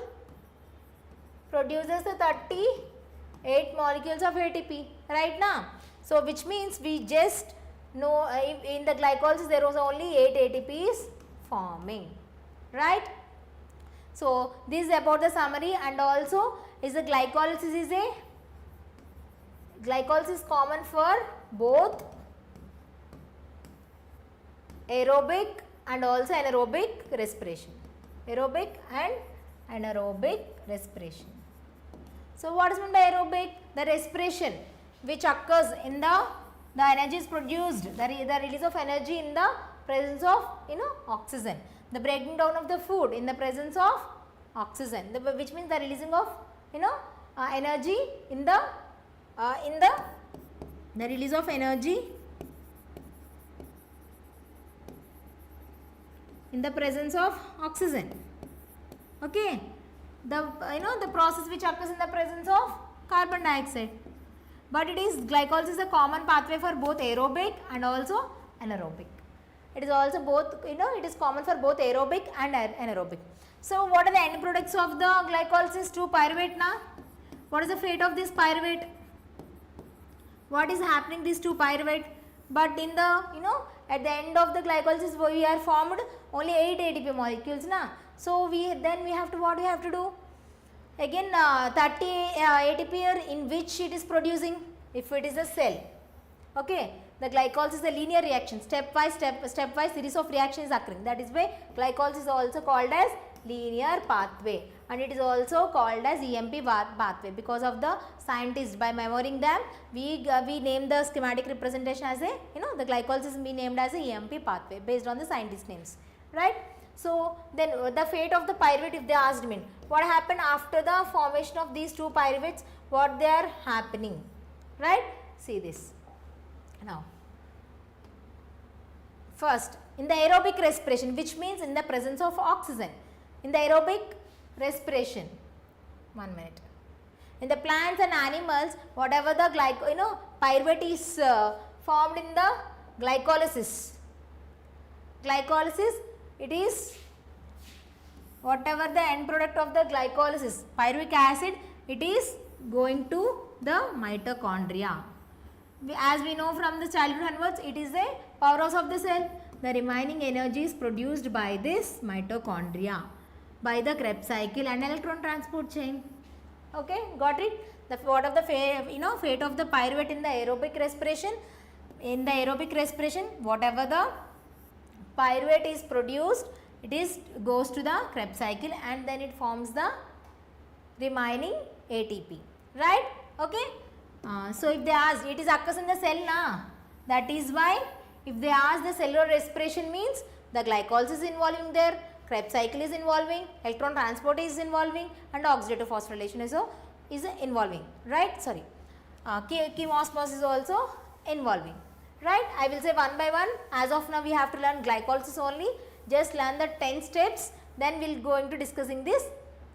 produces the 38 molecules of ATP, right now. So which means we just know in the glycolysis there was only 8 ATPs forming, right? So this is about the summary, and also is the glycolysis is common for both aerobic and also anaerobic respiration. Aerobic and anaerobic respiration. So what is meant by aerobic? The respiration which occurs in the energy is produced, the release of energy in the presence of oxygen, the breaking down of the food in the presence of oxygen, which means the releasing of energy in the release of energy in the presence of oxygen. Okay, the process which occurs in the presence of carbon dioxide. But it is glycolysis is a common pathway for both aerobic and also anaerobic. It is also both, it is common for both aerobic and anaerobic. So what are the end products of the glycolysis? 2 pyruvate na. What is the fate of this pyruvate? What is happening these 2 pyruvate? But in the, at the end of the glycolysis we are formed only 8 ATP molecules na. So then we have to, what we have to do? Again 30 ATP in which it is producing, if it is a cell. Okay, The glycolysis is a linear reaction, stepwise series of reactions occurring. That is why glycolysis is also called as linear pathway, and it is also called as EMP pathway because of the scientists. By memorizing them, we name the schematic representation as a, the glycolysis be named as a EMP pathway based on the scientist names, right? So then the fate of the pyruvate, if they asked me, what happened after the formation of these two pyruvates, what they are happening, right? See this now. First, in the aerobic respiration, which means in the presence of oxygen, in the aerobic respiration, 1 minute, in the plants and animals, whatever the pyruvate is formed in the glycolysis, it is whatever the end product of the glycolysis, pyruvic acid, it is going to the mitochondria. As we know from the childhood onwards, it is a powerhouse of the cell. The remaining energy is produced by this mitochondria, by the Krebs cycle and electron transport chain. Okay, got it? What of the fate of the pyruvate in the aerobic respiration? In the aerobic respiration, whatever the pyruvate is produced, it goes to the Krebs cycle and then it forms the remaining ATP, right? Okay. So if they ask, it is occurs in the cell na, that is why if they ask the cellular respiration means the glycolysis is involving there, Krebs cycle is involving, electron transport is involving, and oxidative phosphorylation is involving, right? Sorry, chemosmosis is also involving, right? I will say one by one. As of now we have to learn glycolysis only. Just learn the 10 steps, then we will going to discussing this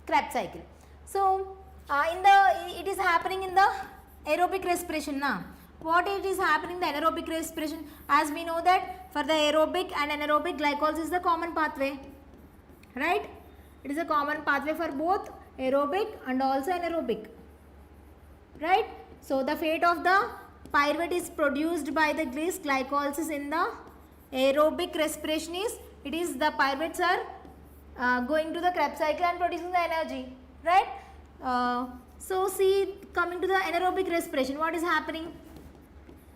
Krebs cycle. So it is happening in the aerobic respiration now. What it is happening in the anaerobic respiration? As we know that for the aerobic and anaerobic, glycolysis is the common pathway, right? It is a common pathway for both aerobic and also anaerobic, right? So the fate of the pyruvate is produced by the glycolysis in the aerobic respiration is, it is the pyruvates are going to the Krebs cycle and producing the energy, right? So see, coming to the anaerobic respiration, what is happening?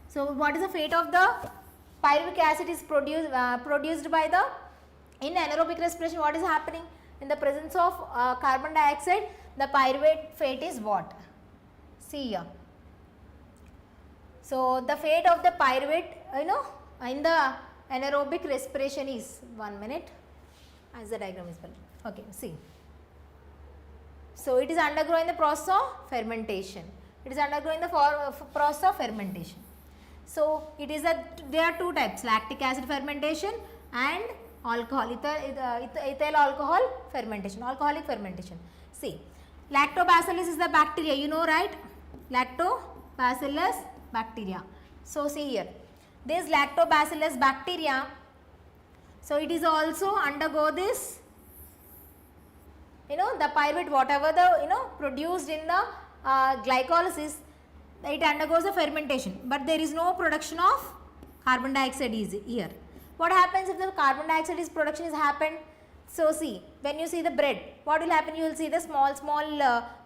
So what is the fate of the pyruvic acid is produced by the, in anaerobic respiration, what is happening? In the presence of carbon dioxide, the pyruvate fate is what? See here. So the fate of the pyruvate, in the anaerobic respiration is, 1 minute, as the diagram is built. Okay, see. So it is undergoing the process of fermentation. It is undergoing the process of fermentation. So it is there are two types, lactic acid fermentation and alcohol, ethyl alcohol fermentation, alcoholic fermentation. See, lactobacillus is the bacteria, you know, right? Lactobacillus bacteria. So see here, this lactobacillus bacteria, so it is also undergo this, the pyruvate, whatever the, produced in the glycolysis, it undergoes the fermentation, but there is no production of carbon dioxide is here. What happens if the carbon dioxide production is happened? So see, when you see the bread, what will happen? You will see the small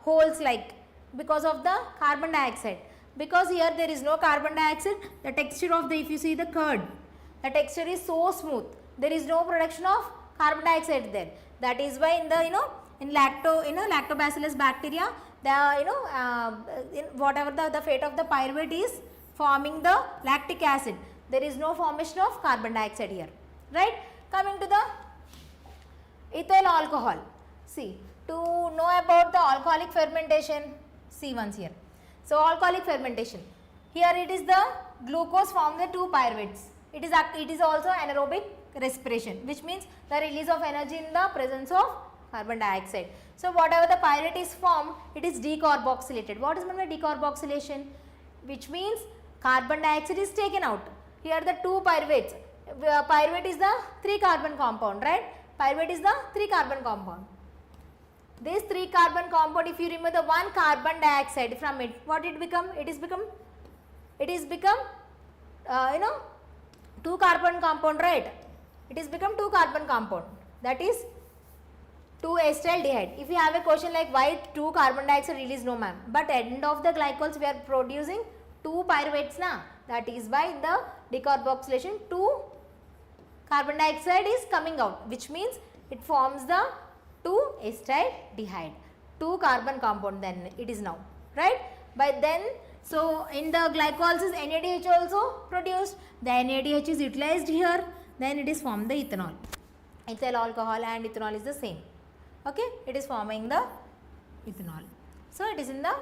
holes, like because of the carbon dioxide. Because here there is no carbon dioxide, the texture of the, if you see the curd, the texture is so smooth. There is no production of carbon dioxide there. That is why in the, in lactobacillus bacteria, the, whatever the fate of the pyruvate is forming the lactic acid, there is no formation of carbon dioxide here, right? Coming to the ethyl alcohol. See, to know about the alcoholic fermentation, see once here. So alcoholic fermentation, here it is the glucose from the two pyruvates. It is also anaerobic respiration, which means the release of energy in the presence of carbon dioxide. So whatever the pyruvate is formed, it is decarboxylated. What is meant by decarboxylation? Which means carbon dioxide is taken out. Here the two pyruvates. Pyruvate is the 3 carbon compound, right? Pyruvate is the 3 carbon compound. This 3 carbon compound, if you remove the 1 carbon dioxide from it, what it become? It is become 2 carbon compound, right? It is become 2 carbon compound, that is 2-acetaldehyde. If you have a question like why 2 carbon dioxide release, no ma'am, but at end of the glycols we are producing 2 pyruvates na, that is why in the decarboxylation 2 carbon dioxide is coming out, which means it forms the 2 acetaldehyde, 2 carbon compound then it is now, right. By then, so in the glycolysis NADH also produced, the NADH is utilized here, then it is formed the ethanol. Ethyl alcohol and ethanol is the same, okay, it is forming the ethanol. So it is in the,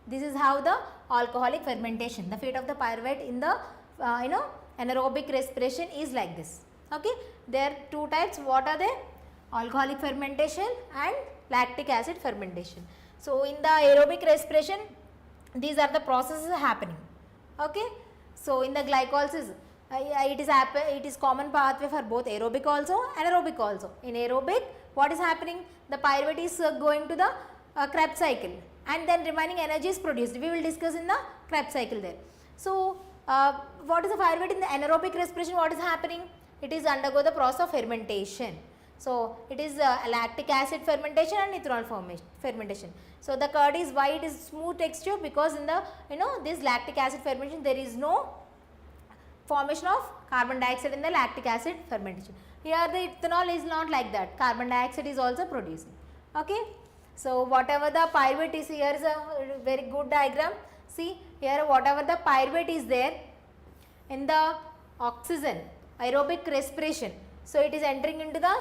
this is how the alcoholic fermentation, the fate of the pyruvate in the anaerobic respiration is like this, okay. There are 2 types, what are they? Alcoholic fermentation and lactic acid fermentation. So in the aerobic respiration, these are the processes happening, okay. So in the glycolysis, it is common pathway for both aerobic also, anaerobic also. In aerobic, what is happening? The pyruvate is going to the Krebs cycle and then remaining energy is produced. We will discuss in the Krebs cycle there. So what is the pyruvate in the anaerobic respiration? What is happening? It is undergo the process of fermentation. So it is lactic acid fermentation and ethanol fermentation. So the curd is why it is smooth texture, because in the this lactic acid fermentation there is no formation of carbon dioxide in the lactic acid fermentation. Here the ethanol is not like that, carbon dioxide is also producing, okay. So whatever the pyruvate is, here is a very good diagram. See here, whatever the pyruvate is there in the oxygen aerobic respiration, so it is entering into the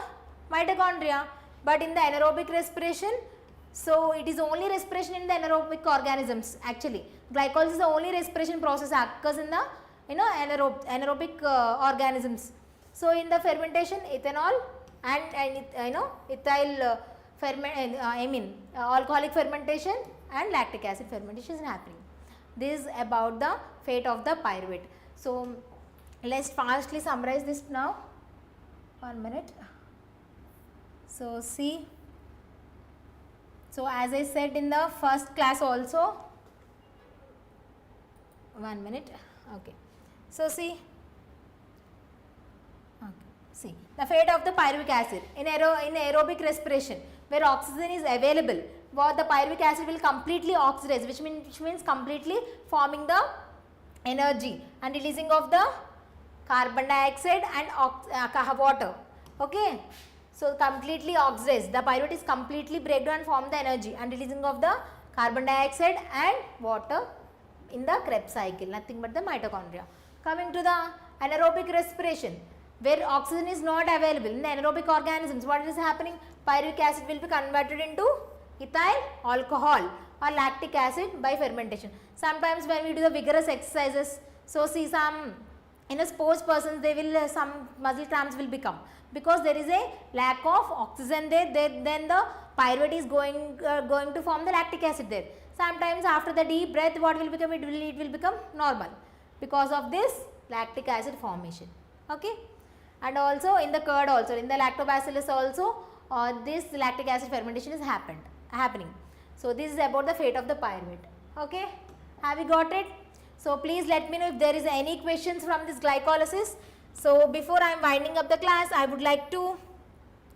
mitochondria, but in the anaerobic respiration, so it is only respiration in the anaerobic organisms. Actually glycolysis is the only respiration process occurs in the anaerobic organisms. So in the fermentation, ethanol and ethyl alcoholic fermentation and lactic acid fermentation is happening. This is about the fate of the pyruvate. So let's fastly summarize this now. 1 minute. So see, so as I said in the first class also, 1 minute, okay. So see, okay, see the fate of the pyruvic acid in aerobic respiration, where oxygen is available, what the pyruvic acid will completely oxidize, which means completely forming the energy and releasing of the carbon dioxide and water, okay. So completely oxidized, the pyruvate is completely breakdown and form the energy and releasing of the carbon dioxide and water in the Krebs cycle, nothing but the mitochondria. Coming to the anaerobic respiration, where oxygen is not available in the anaerobic organisms, what is happening? Pyruvic acid will be converted into ethyl alcohol or lactic acid by fermentation. Sometimes when we do the vigorous exercises, so see some sports persons, they will some muscle cramps will become, because there is a lack of oxygen there, then the pyruvate is going to form the lactic acid there. Sometimes after the deep breath, what will become? It will become normal because of this lactic acid formation, okay. And also in the curd also, in the lactobacillus also, this lactic acid fermentation is happening. So this is about the fate of the pyruvate, okay. Have you got it? So please let me know if there is any questions from this glycolysis. So before I am winding up the class, I would like to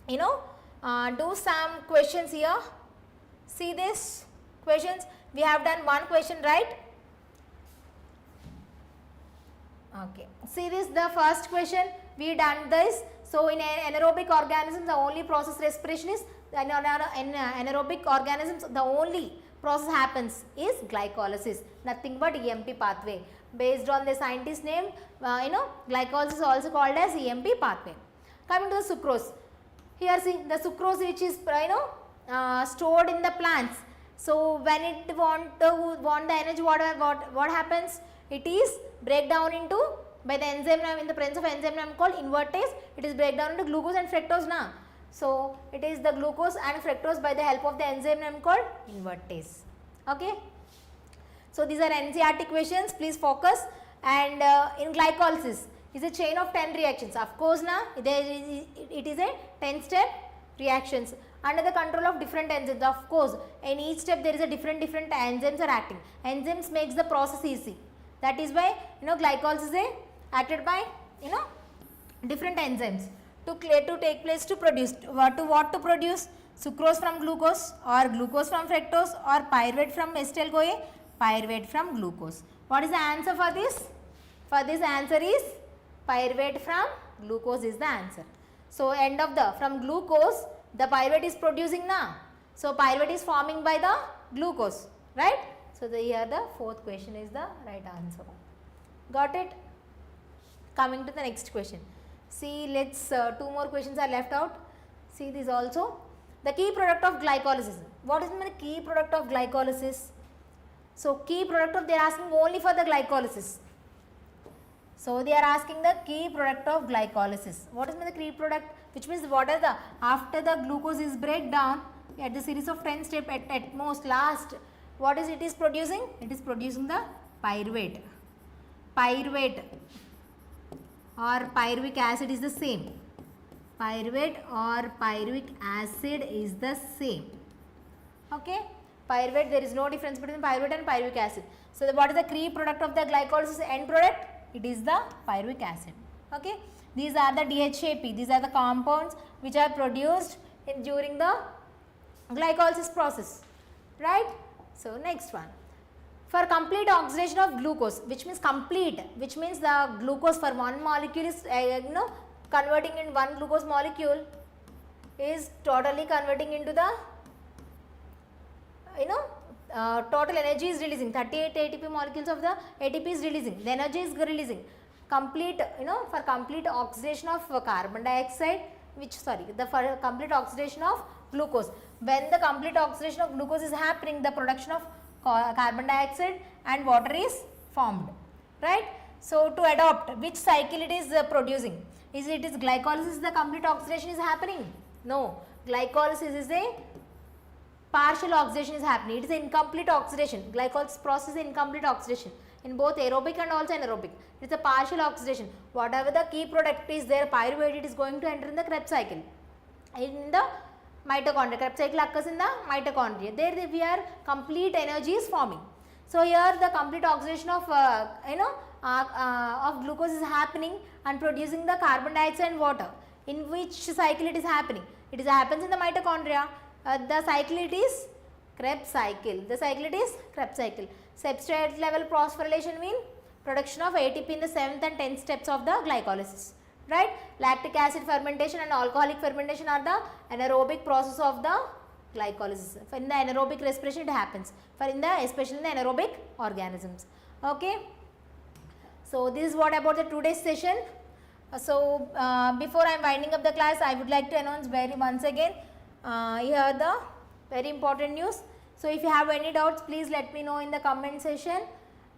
do some questions here. See this questions, we have done one question, right? Okay, see this, the first question we done this. So in anaerobic organisms, the only process respiration is, in anaerobic organisms the only process happens is glycolysis, nothing but EMP pathway. Based on the scientist name, glycolysis is also called as EMP pathway. Coming to the sucrose, here see the sucrose which is stored in the plants. So when it want the energy, what happens? It is break down into by the enzyme in the presence of enzyme called invertase. It is break down into glucose and fructose na. So it is the glucose and fructose by the help of the enzyme called invertase, okay. So these are NCERT questions, please focus. And in glycolysis is a chain of 10 reactions, of course na, it is a 10-step reactions under the control of different enzymes. Of course in each step there is a different enzymes are acting. Enzymes makes the process easy, that is why glycolysis is acted by different enzymes to take place to produce what to produce sucrose from glucose or glucose from fructose or pyruvate from acetyl-CoA, pyruvate from glucose. What is the answer for this? For this answer is pyruvate from glucose is the answer. So end of the, from glucose the pyruvate is producing now. So pyruvate is forming by the glucose, right? So here the fourth question is the right answer. Got it? Coming to the next question. See, let's two more questions are left out. See this also. The key product of glycolysis. What is the key product of glycolysis? So key product of, they are asking only for the glycolysis. So they are asking the key product of glycolysis. What is the key product? Which means what are the, after the glucose is break down at the series of 10 steps, at most last, what is it is producing? It is producing the pyruvate. Pyruvate or pyruvic acid is the same. Pyruvate or pyruvic acid is the same. Okay. Pyruvate, there is no difference between pyruvate and pyruvic acid. So what is the key product of the glycolysis end product? It is the pyruvic acid. Okay. These are the DHAP. These are the compounds which are produced during the glycolysis process. Right. So next one. For complete oxidation of glucose, which means complete, which means the glucose for one molecule is converting in one glucose molecule is totally converting into the total energy is releasing, 38 ATP molecules of the ATP is releasing, the energy is releasing. Complete, for complete oxidation of carbon dioxide, for complete oxidation of glucose. When the complete oxidation of glucose is happening, the production of carbon dioxide and water is formed, right? So to adopt, which cycle it is producing? Is it is glycolysis, the complete oxidation is happening? No, glycolysis is a partial oxidation is happening. It is incomplete oxidation. Glycolysis process is incomplete oxidation in both aerobic and also anaerobic. It is a partial oxidation. Whatever the key product is there, pyruvate, it is going to enter in the Krebs cycle. In the mitochondria, Krebs cycle occurs in the mitochondria. There we are complete energy is forming. So here the complete oxidation of of glucose is happening and producing the carbon dioxide and water. In which cycle it is happening? It is happens in the mitochondria. The cycle it is Krebs cycle. The cycle it is Krebs cycle. Substrate level phosphorylation mean production of ATP in the 7th and 10th steps of the glycolysis. Right? Lactic acid fermentation and alcoholic fermentation are the anaerobic process of the glycolysis. For in the anaerobic respiration it happens. For in the especially in the anaerobic organisms. Okay. So this is what about the today's session. So before I am winding up the class, I would like to announce once again here the very important news. So if you have any doubts, please let me know in the comment section,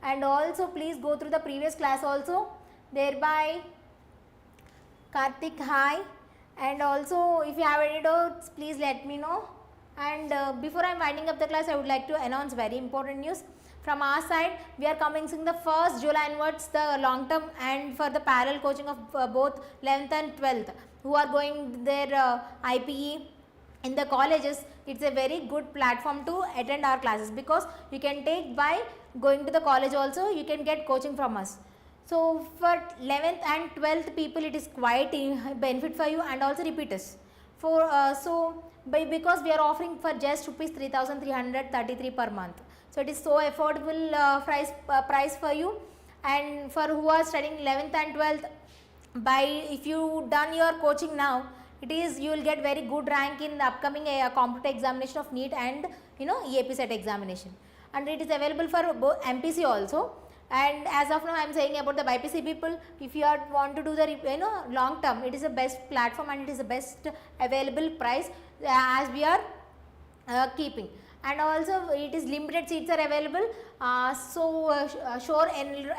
and also please go through the previous class also. Thereby Karthik, hi, and also if you have any doubts, please let me know. And before I am winding up the class, I would like to announce very important news. From our side, we are commencing the 1st July onwards the long term and for the parallel coaching of both 11th and 12th who are going their IPE in the colleges. It's a very good platform to attend our classes, because you can take by going to the college also, you can get coaching from us. So for 11th and 12th people, it is quite benefit for you, and also repeaters. For because we are offering for just rupees 3,333 per month. So it is so affordable price for you, and for who are studying 11th and 12th, if you done your coaching now, it is you will get very good rank in the upcoming competitive examination of NEET and EAP set examination, and it is available for both MPC also. And as of now I am saying about the BPC people, if you want to do the long term, it is the best platform and it is the best available price as we are keeping. And also it is limited seats are available, sure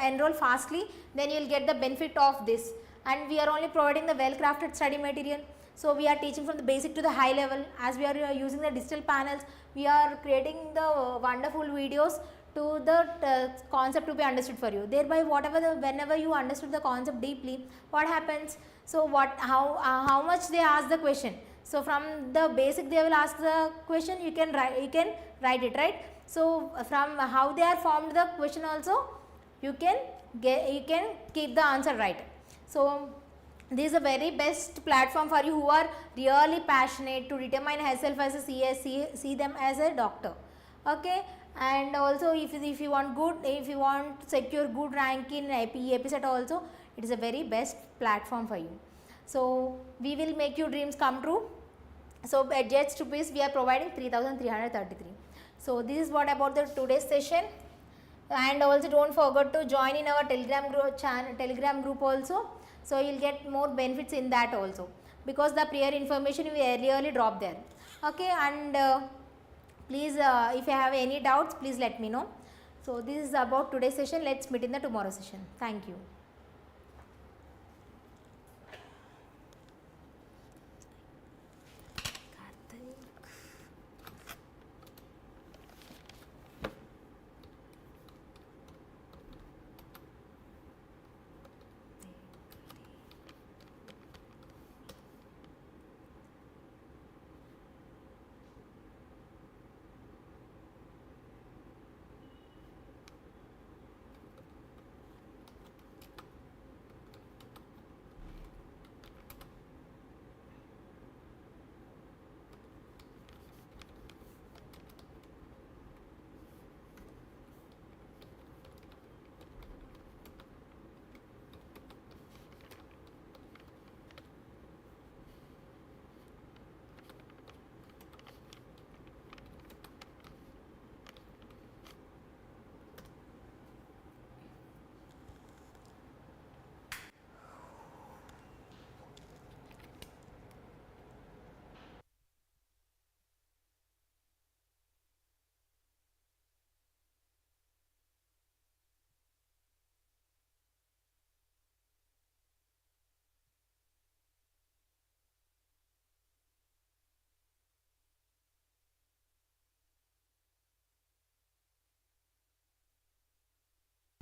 enroll fastly, then you will get the benefit of this. And we are only providing the well crafted study material. So we are teaching from the basic to the high level. As we are using the digital panels, we are creating the wonderful videos to the concept to be understood for you. Thereby whenever you understood the concept deeply, what happens? So how much they ask the question. So from the basic they will ask the question, you can write it, right? So from how they are formed the question also, you can keep the answer right. So this is a very best platform for you who are really passionate to determine herself as a CS, see them as a doctor. Okay. And also if you want to secure good rank in IPE EPISET also, it is a very best platform for you. So we will make your dreams come true. So at Jets Rupees we are providing 3,333. So this is what about the today's session. And also don't forget to join in our telegram group also, so you will get more benefits in that also, because the prior information we earlierly drop there. Okay, and please if you have any doubts, please let me know. So this is about today's session. Let's meet in the tomorrow session. Thank you.